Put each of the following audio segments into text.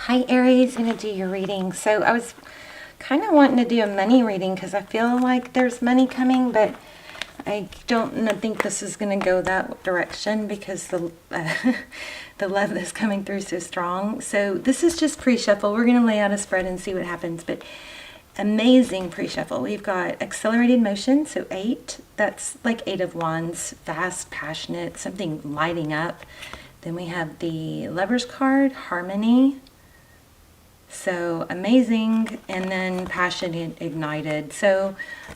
Hi Aries, I'm going to do your reading. So I was kind of wanting to do a money reading because I feel like there's money coming, but I don't think this is going to go that direction because the the love that's coming through so strong. So this is just pre-shuffle. We're going to lay out a spread and see what happens, but amazing pre-shuffle. We've got accelerated motion, so 8. That's like 8 of Wands, fast, passionate, something lighting up. Then we have the Lover's card, harmony. So amazing, and then passion ignited. So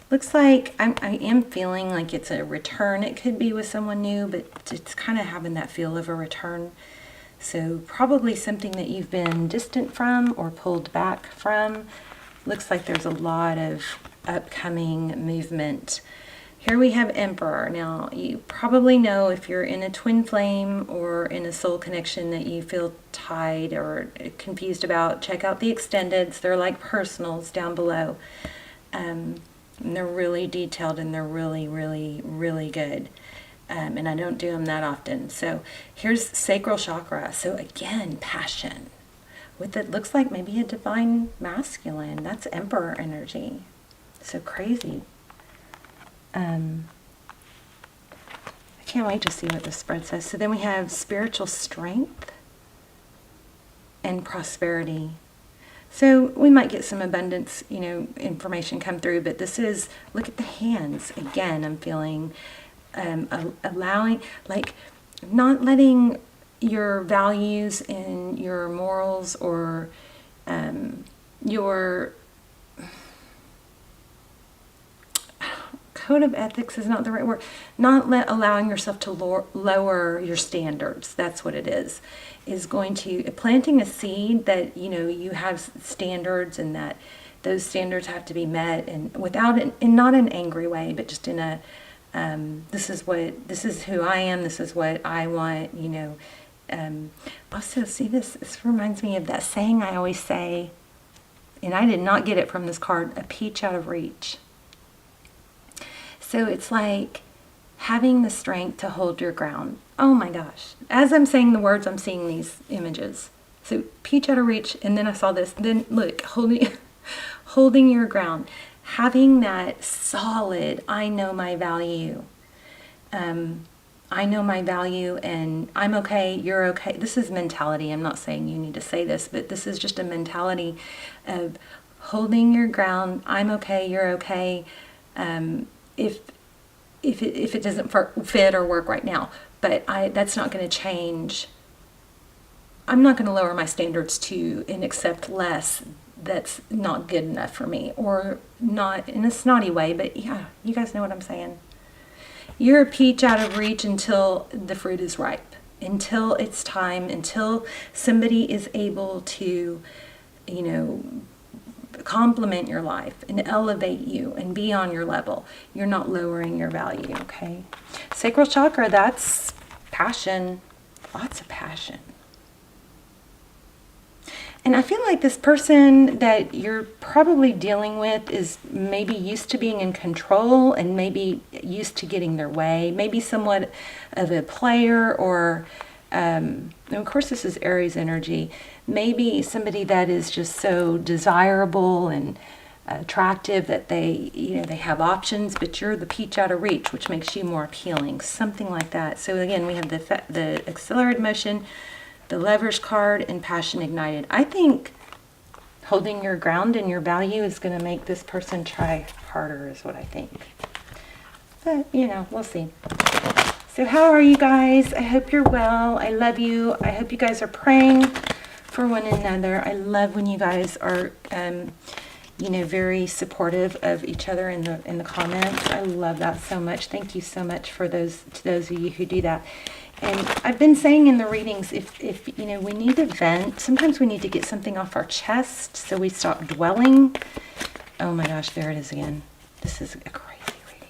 looks like I am feeling like it's a return. It could be with someone new, but it's kind of having that feel of a return. So probably something that you've been distant from or pulled back from. Looks like there's a lot of upcoming movement. Here we have Emperor. Now, you probably know if you're in a twin flame or in a soul connection that you feel tied or confused about, check out the extendeds. They're like personals down below. And they're really detailed and they're really, really, really good. And I don't do them that often. So here's sacral chakra. So again, passion. With it looks like maybe a divine masculine. That's Emperor energy. So crazy. I can't wait to see what the spread says. So then we have spiritual strength and prosperity. So we might get some abundance, information come through, but this is, look at the hands. Again, I'm feeling allowing, like, not letting your values and your morals or your code of ethics is not the right word. Not allowing yourself to lower your standards. That's what it is. Is going to planting a seed that you have standards and that those standards have to be met and in not an angry way, but just in a this is who I am. This is what I want. Also, see this. This reminds me of that saying I always say, and I did not get it from this card. A peach out of reach. So it's like having the strength to hold your ground. Oh my gosh. As I'm saying the words, I'm seeing these images. So peach out of reach, and then I saw this. Then look, holding your ground. Having that solid, I know my value. I know my value and I'm okay, you're okay. This is mentality. I'm not saying you need to say this, but this is just a mentality of holding your ground. I'm okay, you're okay. If it doesn't fit or work right now, but that's not going to change. I'm not going to lower my standards and accept less that's not good enough for me, or not in a snotty way, but yeah, you guys know what I'm saying. You're a peach out of reach until the fruit is ripe, until it's time, until somebody is able to, complement your life and elevate you and be on your level. You're not lowering your value, okay? Sacral chakra, that's passion. Lots of passion. And I feel like this person that you're probably dealing with is maybe used to being in control and maybe used to getting their way. Maybe somewhat of a player or, and of course this is Aries energy. Maybe somebody that is just so desirable and attractive that they have options, but you're the peach out of reach, which makes you more appealing. Something like that. So again, we have the accelerated motion, the Lover's card, and passion ignited. I think holding your ground and your value is going to make this person try harder, is what I think. But, we'll see. So how are you guys? I hope you're well. I love you. I hope you guys are praying for one another. I love when you guys are, very supportive of each other in the comments. I love that so much. Thank you so much to those of you who do that. And I've been saying in the readings, if we need to vent, sometimes we need to get something off our chest so we stop dwelling. Oh my gosh, there it is again. This is a crazy reading.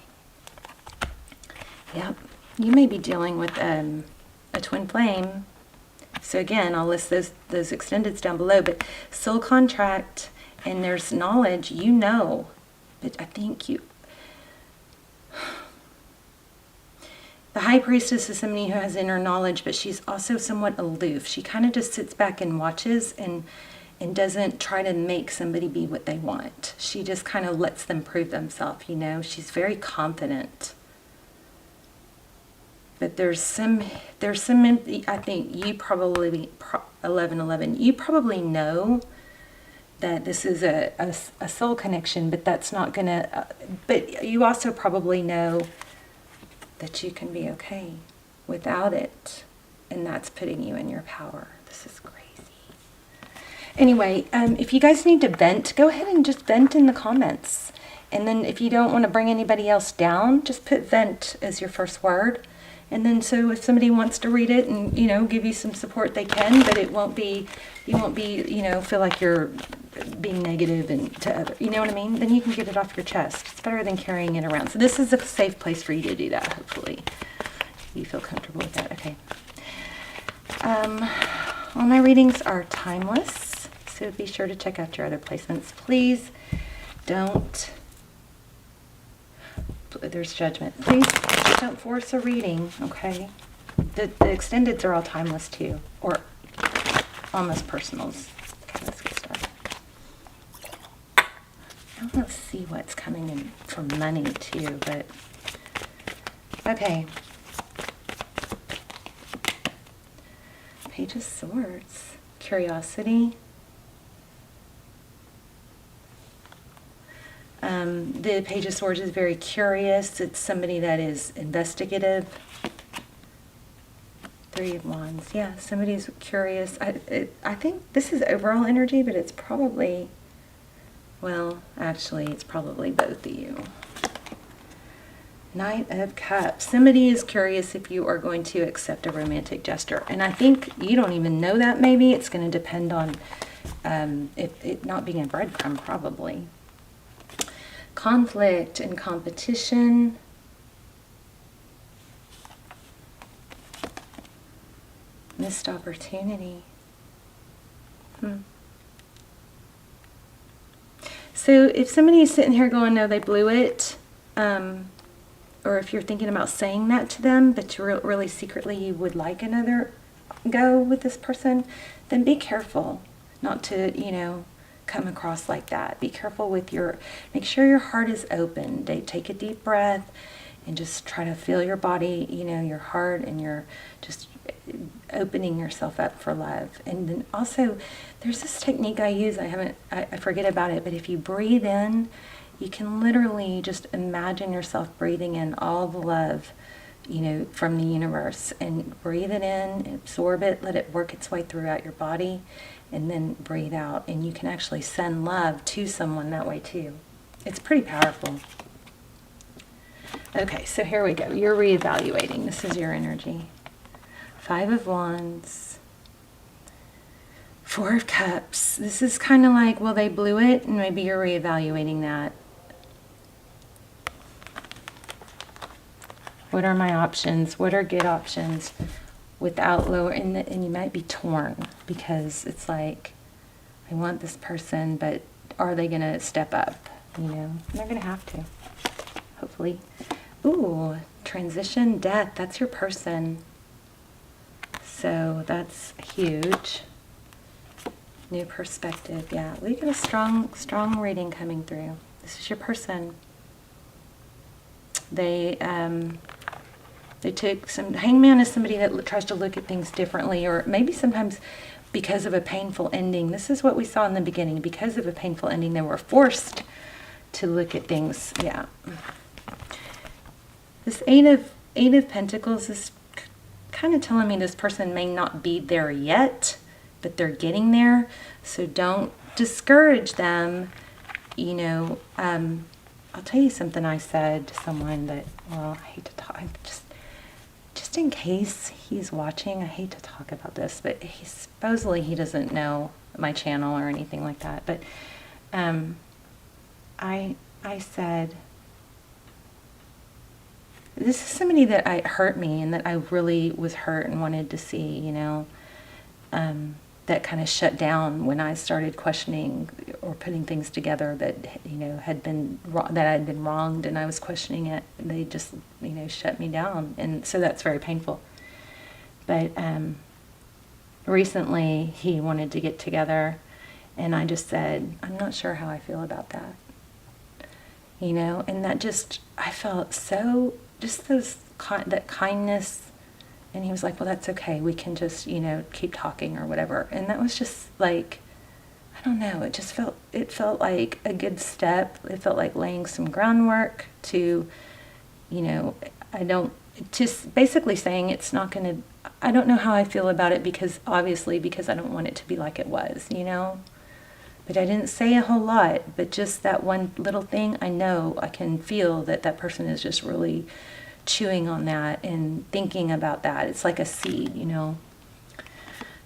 Yep. You may be dealing with a twin flame. So again, I'll list those extendeds down below, but soul contract, and there's knowledge, but I think The High Priestess is somebody who has inner knowledge, but she's also somewhat aloof. She kind of just sits back and watches and doesn't try to make somebody be what they want. She just kind of lets them prove themselves, you know. She's very confident. But there's some, I think you probably, 1111, you probably know that this is a soul connection, but that's not gonna, but you also probably know that you can be okay without it. And that's putting you in your power. This is crazy. Anyway, if you guys need to vent, go ahead and just vent in the comments. And then if you don't want to bring anybody else down, just put vent as your first word. And then so if somebody wants to read it and, you know, give you some support, they can, but it won't be, you won't be, you know, feel like you're being negative and to other, you know what I mean? Then you can get it off your chest. It's better than carrying it around. So this is a safe place for you to do that, hopefully. You feel comfortable with that. Okay. All my readings are timeless, so be sure to check out your other placements. Please don't, there's judgment. Please don't force a reading, okay? The extendeds are all timeless too, or almost personals. Okay, let's get started. Let's see what's coming in for money too, but okay. Page of Swords, curiosity. The Page of Swords is very curious. It's somebody that is investigative. Three of Wands. Yeah, somebody's curious. I think this is overall energy, but it's probably, well, actually, it's probably both of you. Knight of Cups. Somebody is curious if you are going to accept a romantic gesture. And I think you don't even know that maybe. It's going to depend on it not being a breadcrumb, probably. Conflict and competition. Missed opportunity. So if somebody is sitting here going, no, they blew it, or if you're thinking about saying that to them, but you really secretly you would like another go with this person, then be careful not to, you know, come across like that. Be careful with make sure your heart is open. Take a deep breath and just try to feel your body, you know, your heart, and you're just opening yourself up for love. And then also, there's this technique I use, I forget about it, but if you breathe in, you can literally just imagine yourself breathing in all the love, you know, from the universe, and breathe it in, absorb it, let it work its way throughout your body, and then breathe out. And you can actually send love to someone that way too. It's pretty powerful. Okay, so here we go. You're reevaluating. This is your energy. 5 of Wands. 4 of Cups. This is kind of like, well, they blew it, and maybe you're reevaluating that. What are my options? What are good options without lower? And you might be torn because it's like, I want this person, but are they going to step up? You know, and they're going to have to, hopefully. Ooh, transition, death. That's your person. So that's huge. New perspective. Yeah, we get a strong reading coming through. This is your person. They took some, hangman is somebody that tries to look at things differently, or maybe sometimes because of a painful ending. This is what we saw in the beginning. Because of a painful ending, they were forced to look at things. Yeah. This Eight of Pentacles is kind of telling me this person may not be there yet, but they're getting there. So don't discourage them. You know, I'll tell you something I said to someone that, well, I hate to talk, just in case he's watching, I hate to talk about this, but supposedly he doesn't know my channel or anything like that. But I said, this is somebody that hurt me and that I really was hurt and wanted to see, you know. that kind of shut down when I started questioning or putting things together that, you know, had been that I had been wronged, and I was questioning it. They just, you know, shut me down, and so that's very painful. But recently he wanted to get together, and I just said, I'm not sure how I feel about that. You know, and that just, I felt so, just that kindness. And he was like, well, that's okay. We can just, you know, keep talking or whatever. And that was just like, I don't know. It felt like a good step. It felt like laying some groundwork to, you know, just basically saying it's not going to, I don't know how I feel about it because I don't want it to be like it was, you know. But I didn't say a whole lot. But just that one little thing, I know I can feel that person is just really chewing on that and thinking about that. It's like a seed, you know.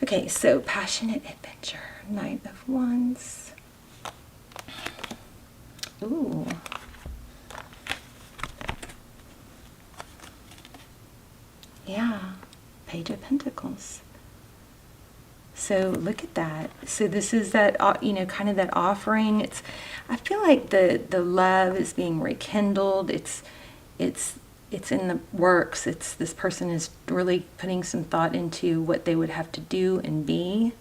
Okay, so passionate adventure, Knight of Wands. Ooh. Yeah, Page of Pentacles. So look at that. So this is that, you know, kind of that offering. I feel like the love is being rekindled. It's in the works. This person is really putting some thought into what they would have to do and be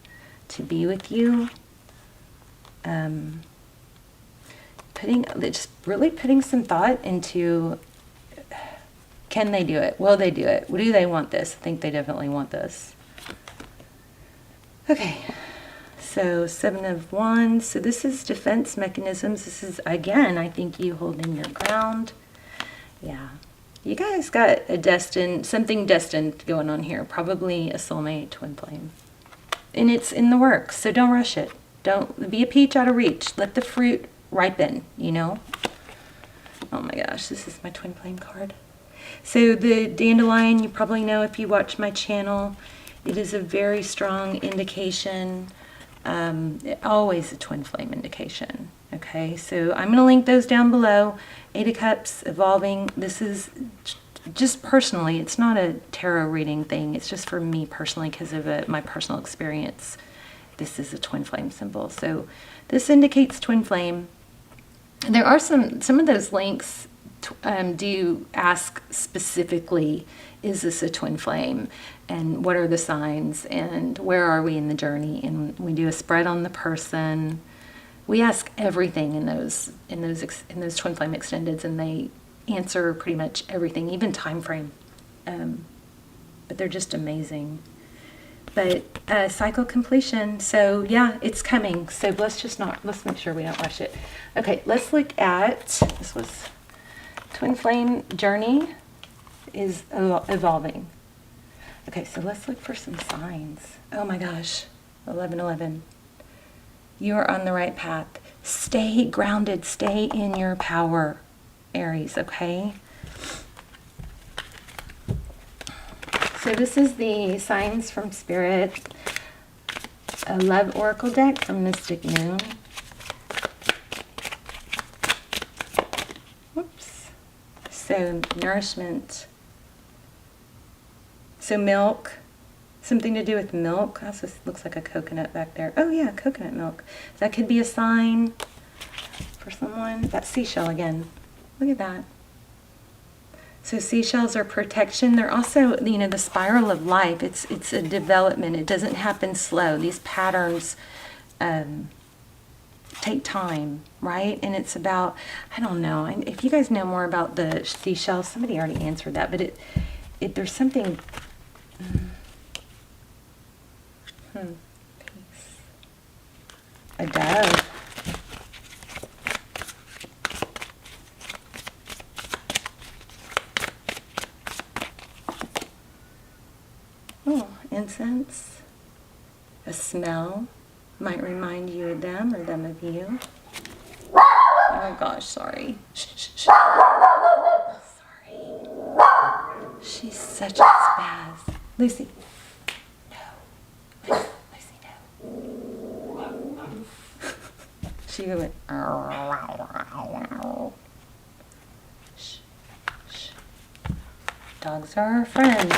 to be with you. Just really putting some thought into, can they do it? Will they do it? Do they want this? I think they definitely want this. Okay, so 7 of Wands. So this is defense mechanisms. This is, again, I think you holding your ground. Yeah. You guys got something destined going on here. Probably a soulmate, twin flame. And it's in the works, so don't rush it. Don't be a peach out of reach. Let the fruit ripen, you know? Oh my gosh, this is my twin flame card. So the dandelion, you probably know if you watch my channel, it is a very strong indication. Always a twin flame indication. Okay, so I'm going to link those down below. 8 of Cups, evolving. This is just personally, it's not a tarot reading thing. It's just for me personally because of my personal experience. This is a twin flame symbol. So this indicates twin flame. There are some of those links do ask specifically, is this a twin flame? And what are the signs? And where are we in the journey? And we do a spread on the person. We ask everything in those twin flame extendeds, and they answer pretty much everything, even time frame. But they're just amazing. But cycle completion. So yeah, it's coming. So let's make sure we don't rush it. Okay, let's look at, this was twin flame journey is evolving. Okay, so let's look for some signs. Oh my gosh, 11:11. You are on the right path. Stay grounded. Stay in your power, Aries, okay? So this is the Signs from Spirit, a Love Oracle deck from Mystic Moon. Whoops. So nourishment. So milk. Something to do with milk. Also looks like a coconut back there. Oh yeah, coconut milk. That could be a sign for someone. That seashell again. Look at that. So seashells are protection. They're also, you know, the spiral of life. It's a development. It doesn't happen slow. These patterns take time, right? And it's about, I don't know. If you guys know more about the seashells, somebody already answered that. But there's something. Peace. A dove. Oh, incense. A smell might remind you of them or them of you. Oh gosh, sorry. Sorry. She's such a spaz. Lucy. No. Lucy, no. She went. Shh. Shh. Dogs are our friends.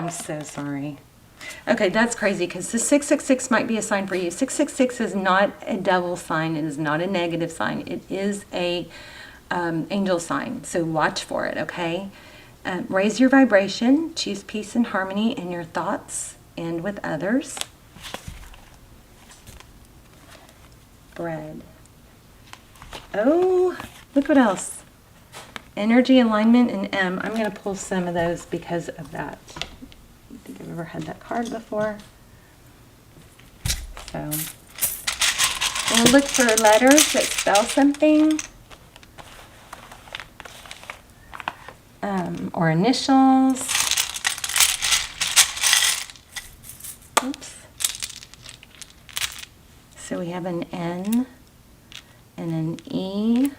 I'm so sorry. Okay, that's crazy because the 666 might be a sign for you. 666 is not a devil sign. It is not a negative sign. It is a angel sign. So watch for it, okay? Raise your vibration. Choose peace and harmony in your thoughts and with others. Bread. Oh, look what else. Energy, alignment, and M. I'm going to pull some of those because of that. I think I've ever had that card before. So, I'm going to look for letters that spell something. Or initials. Oops. So we have an N and an E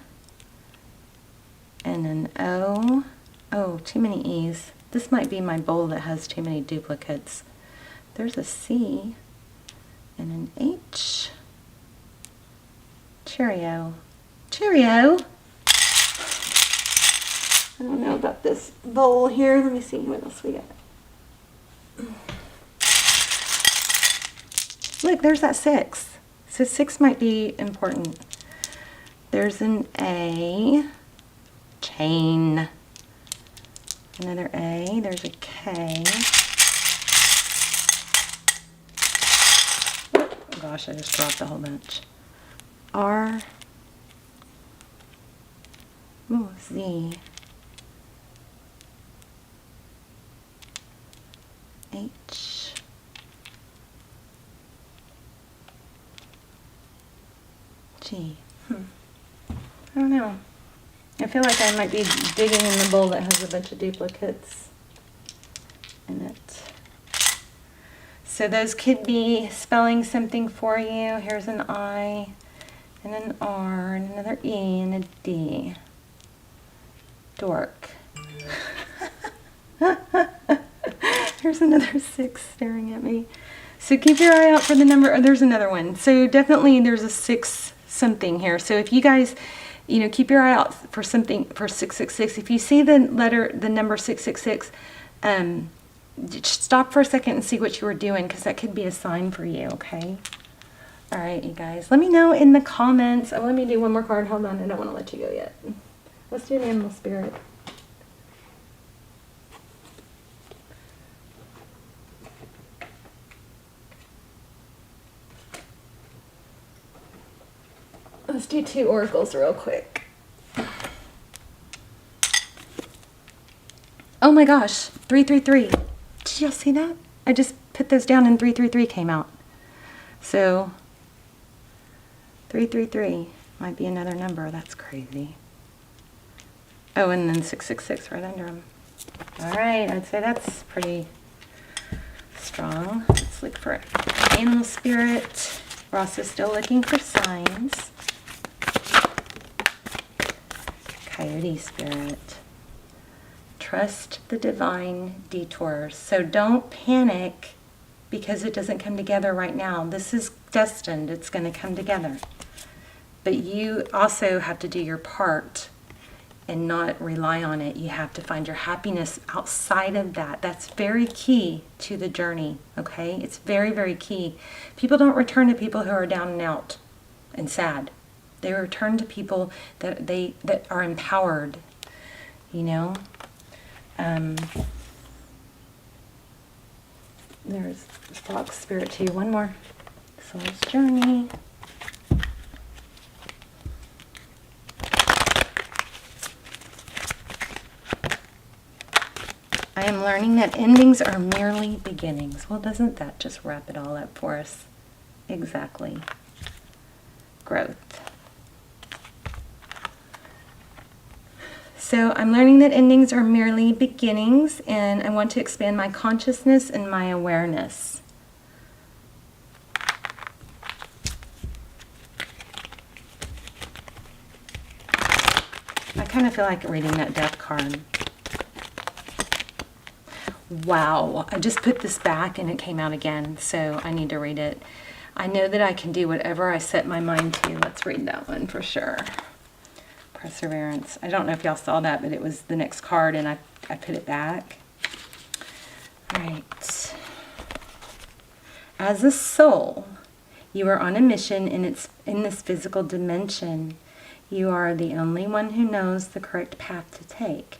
and an O. Oh, too many E's. This might be my bowl that has too many duplicates. There's a C and an H. Cheerio. Cheerio. I don't know about this bowl here. Let me see what else we got. Look, there's that 6. So 6 might be important. There's an A. Chain. Another A. There's a K. Oh gosh, I just dropped a whole bunch. R. Oh, Z. H. G. I don't know. I feel like I might be digging in the bowl that has a bunch of duplicates in it. So those could be spelling something for you. Here's an I and an R and another E and a D. Dork. Here's another 6 staring at me. So keep your eye out for the number. Oh, there's another one. So definitely there's a 6 something here. So if you guys, you know, keep your eye out for something for 666. If you see the number 666, stop for a second and see what you were doing, because that could be a sign for you, okay? All right, you guys. Let me know in the comments. Oh, let me do one more card. Hold on. I don't want to let you go yet. Let's do an animal spirit. Let's do 2 oracles real quick. Oh my gosh, 333. Did y'all see that? I just put those down and 333 came out. So 333 might be another number. That's crazy. Oh, and then 666 right under them. All right, I'd say that's pretty strong. Let's look for animal spirit. Ross is still looking for signs. Coyote spirit. Trust the divine detours. So don't panic because it doesn't come together right now. This is destined. It's going to come together. But you also have to do your part and not rely on it. You have to find your happiness outside of that. That's very key to the journey, okay? It's very, very key. People don't return to people who are down and out and sad. They return to people that are empowered, you know? There's Fox Spirit too. One more. Soul's Journey. I am learning that endings are merely beginnings. Well, doesn't that just wrap it all up for us? Exactly. Growth. So I'm learning that endings are merely beginnings, and I want to expand my consciousness and my awareness. I kind of feel like reading that death card. Wow, I just put this back and it came out again, so I need to read it. I know that I can do whatever I set my mind to. Let's read that one for sure. Perseverance. I don't know if y'all saw that, but it was the next card and I put it back. All right. As a soul, you are on a mission in this physical dimension. You are the only one who knows the correct path to take.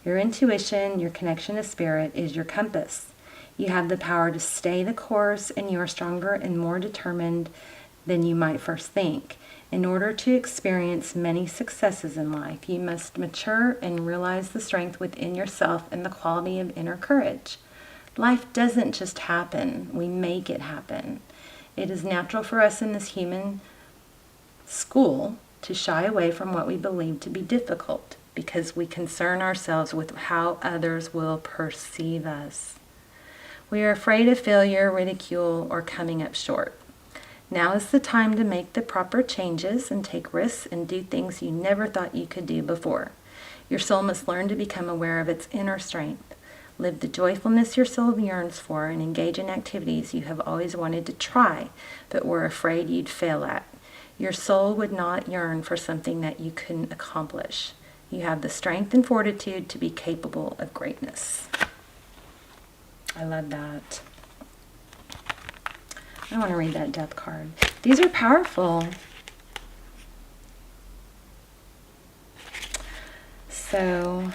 Your intuition, your connection to spirit is your compass. You have the power to stay the course, and you are stronger and more determined than you might first think. In order to experience many successes in life, you must mature and realize the strength within yourself and the quality of inner courage. Life doesn't just happen. We make it happen. It is natural for us in this human school to shy away from what we believe to be difficult because we concern ourselves with how others will perceive us. We are afraid of failure, ridicule, or coming up short. Now is the time to make the proper changes and take risks and do things you never thought you could do before. Your soul must learn to become aware of its inner strength. Live the joyfulness your soul yearns for and engage in activities you have always wanted to try but were afraid you'd fail at. Your soul would not yearn for something that you couldn't accomplish. You have the strength and fortitude to be capable of greatness. I love that. I want to read that death card. These are powerful. So,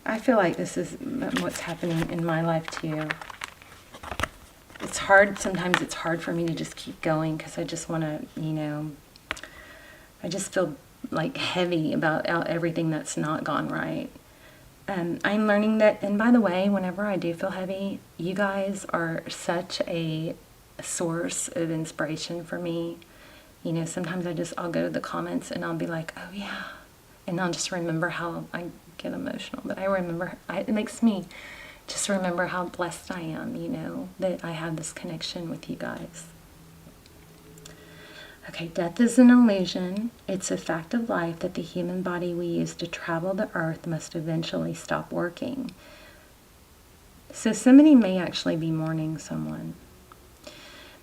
I feel like this is what's happening in my life too. It's hard, sometimes it's hard for me to just keep going because I just want to, I just feel like heavy about everything that's not gone right. I'm learning that, and by the way, whenever I do feel heavy, you guys are such a source of inspiration for me. Sometimes I'll go to the comments and I'll be like, oh yeah, and I'll just remember how I get emotional, but it makes me just remember how blessed I am, that I have this connection with you guys. Okay, death is an illusion. It's a fact of life that the human body we use to travel the earth must eventually stop working. So somebody may actually be mourning someone.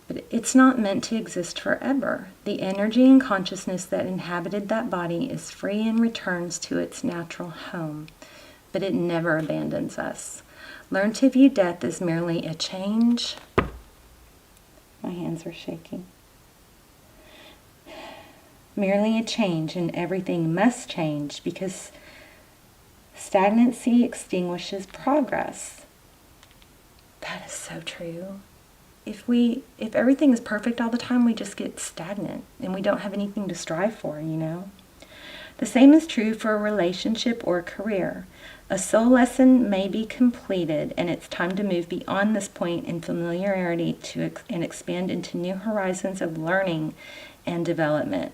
But it's not meant to exist forever. The energy and consciousness that inhabited that body is free and returns to its natural home. But it never abandons us. Learn to view death as merely a change. My hands are shaking. Merely a change, and everything must change because stagnancy extinguishes progress. That is so true. If everything is perfect all the time, we just get stagnant and we don't have anything to strive for, The same is true for a relationship or a career. A soul lesson may be completed, and it's time to move beyond this point in familiarity and expand into new horizons of learning and development.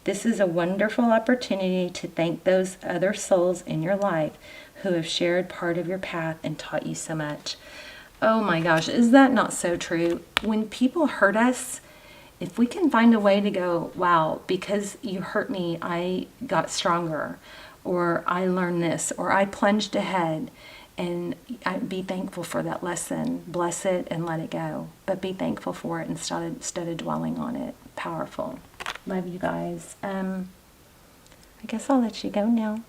This is a wonderful opportunity to thank those other souls in your life who have shared part of your path and taught you so much. Oh my gosh, is that not so true? When people hurt us, if we can find a way to go, wow, because you hurt me, I got stronger, or I learned this, or I plunged ahead, and be thankful for that lesson. Bless it and let it go. But be thankful for it instead of dwelling on it. Powerful. Love you guys. I guess I'll let you go now.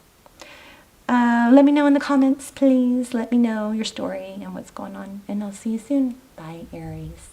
Let me know in the comments, please. Let me know your story and what's going on. And I'll see you soon. Bye, Aries.